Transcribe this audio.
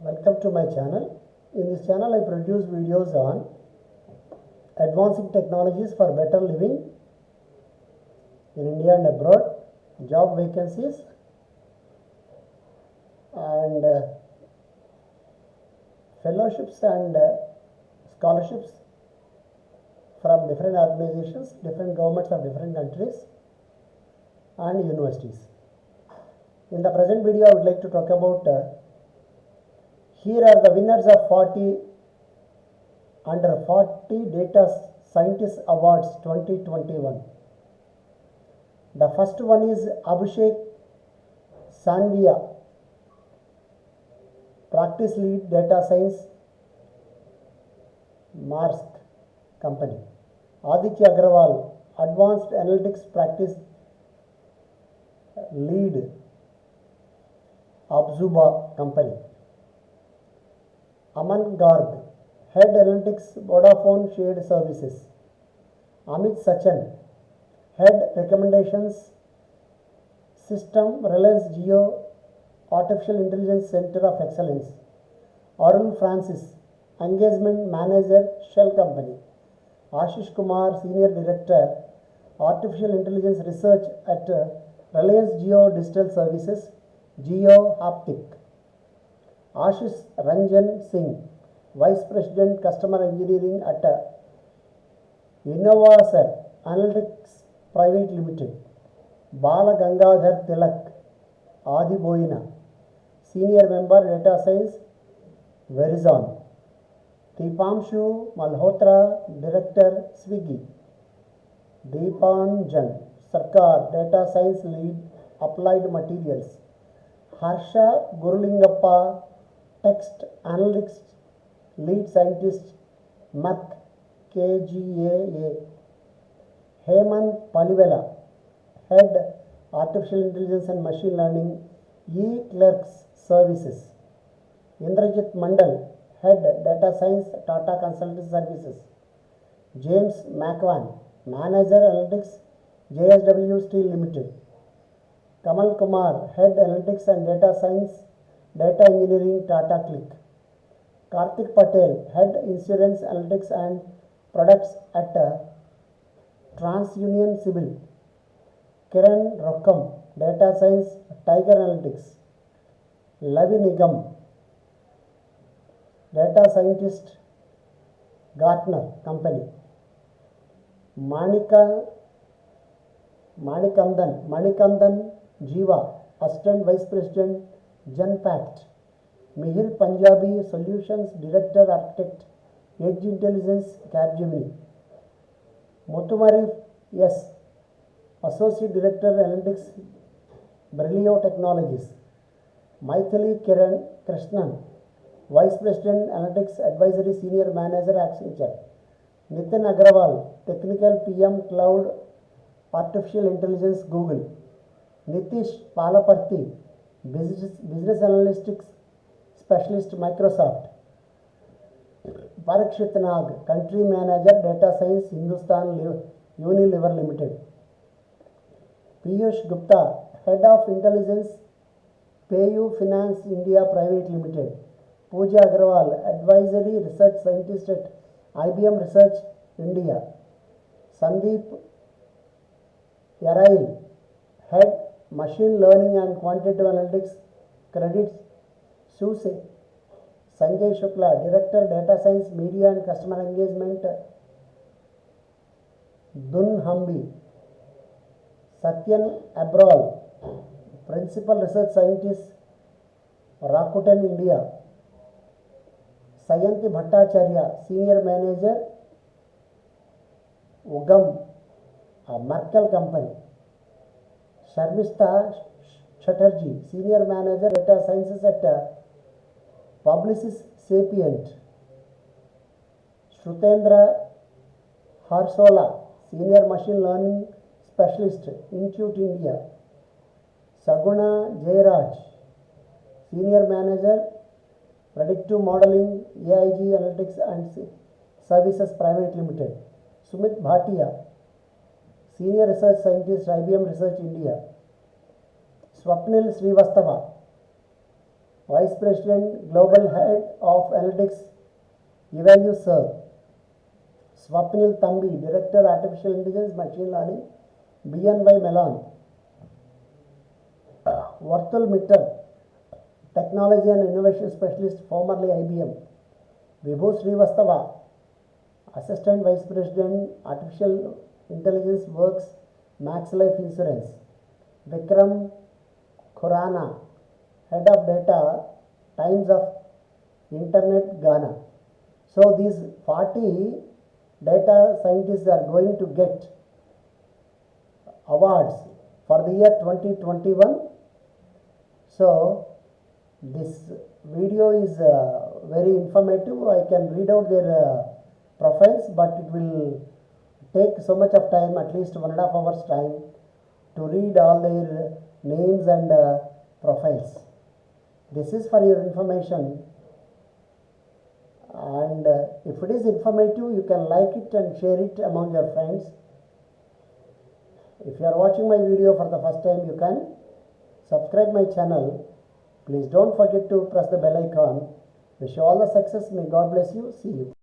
Welcome to my channel. In this channel I produce videos on advancing technologies for better living in India and abroad, job vacancies and fellowships and scholarships from different organizations, different governments of different countries and universities. In the present video I would like to talk about here are the winners of 40 Data Scientist Awards 2021. The first one is Abhishek Sanvia, Practice Lead Data Science, Maersk Company. Aditya Agrawal, Advanced Analytics Practice Lead, Abzuba Company. Aman Garg, Head Analytics, Vodafone Shared Services. Amit Sachan, Head Recommendations System, Reliance Jio Artificial Intelligence Center of Excellence. Arun Francis, Engagement Manager, Shell Company. Ashish Kumar, Senior Director, Artificial Intelligence Research at Reliance Jio Digital Services, Jio Haptic. Ashish Ranjan Singh, Vice President Customer Engineering at Innovasar Analytics Private Limited. Bala Gangadhar Tilak, Adi Boina, Senior Member Data Science, Verizon. Deepamshu Malhotra, Director, Swiggy. Deepanjan Sarkar, Data Science Lead, Applied Materials. Harsha Gurulingappa, Text Analytics Lead Scientist, Merck KGaA. Hemant Palivela, Head Artificial Intelligence and Machine Learning, eClerx Services. Indrajit Mandal, Head Data Science, Tata Consultancy Services. James McVan, Manager Analytics, JSW Steel Limited. Kamal Kumar, Head Analytics and Data Science, Data Engineering, Tata Click. Karthik Patel, Head Insurance Analytics and Products at TransUnion Civil. Kiran Rokkam, Data Science, Tiger Analytics. Lavi Nigam, Data Scientist, Gartner Company. Manikandan Jiva, Assistant Vice President, Genpact. Mihir Punjabi, Solutions Director Architect, Edge Intelligence, Capgemini. Muthumarif S, Associate Director Analytics, Berlio Technologies. Maithili Kiran Krishnan, Vice President Analytics Advisory Senior Manager, Accenture. Nitin Agrawal, Technical PM Cloud Artificial Intelligence, Google. Nitish Palaparthi, Business Analytics Specialist, Microsoft. Parikshit Nag, Country Manager, Data Science, Hindustan Unilever Limited. Piyush Gupta, Head of Intelligence, PayU Finance India Private Limited. Pooja Agrawal, Advisory Research Scientist at IBM Research India. Sandeep Yarail, Head Machine Learning and Quantitative Analytics, Credit Suisse. Sanjay Shukla, Director Data Science, Media and Customer Engagement, Dunnhumby. Satyan Abral, Principal Research Scientist, Rakuten India. Sayanti Bhattacharya, Senior Manager, Ugam, Merkel Company. Sharmista Chatterjee, Senior Manager, Data Sciences at Publicis Sapient. Shrutendra Harsola, Senior Machine Learning Specialist, Intuit India. Saguna Jairaj, Senior Manager, Predictive Modeling, AIG Analytics and Services Private Limited. Sumit Bhatia, Senior Research Scientist, IBM Research India. Swapnil Srivastava, Vice President, Global Head of Analytics, EvalueServe. Swapnil Thambi, Director, Artificial Intelligence, Machine Learning, BNY Mellon. Varthul Mittal, Technology and Innovation Specialist, formerly IBM. Vibhu Srivastava, Assistant Vice President, Artificial Intelligence Works, Max Life Insurance. Vikram Khurana, Head of Data, Times of Internet, Ghana. So these 40 data scientists are going to get awards for the year 2021. So this video is very informative. I can read out their profiles, but it will take so much of time, at least 1.5 hours time, to read all their names and profiles. This is for your information, and if it is informative, you can like it and share it among your friends. If you are watching my video for the first time, you can subscribe my channel. Please don't forget to press the bell icon. Wish you all the success. May God bless you. See you.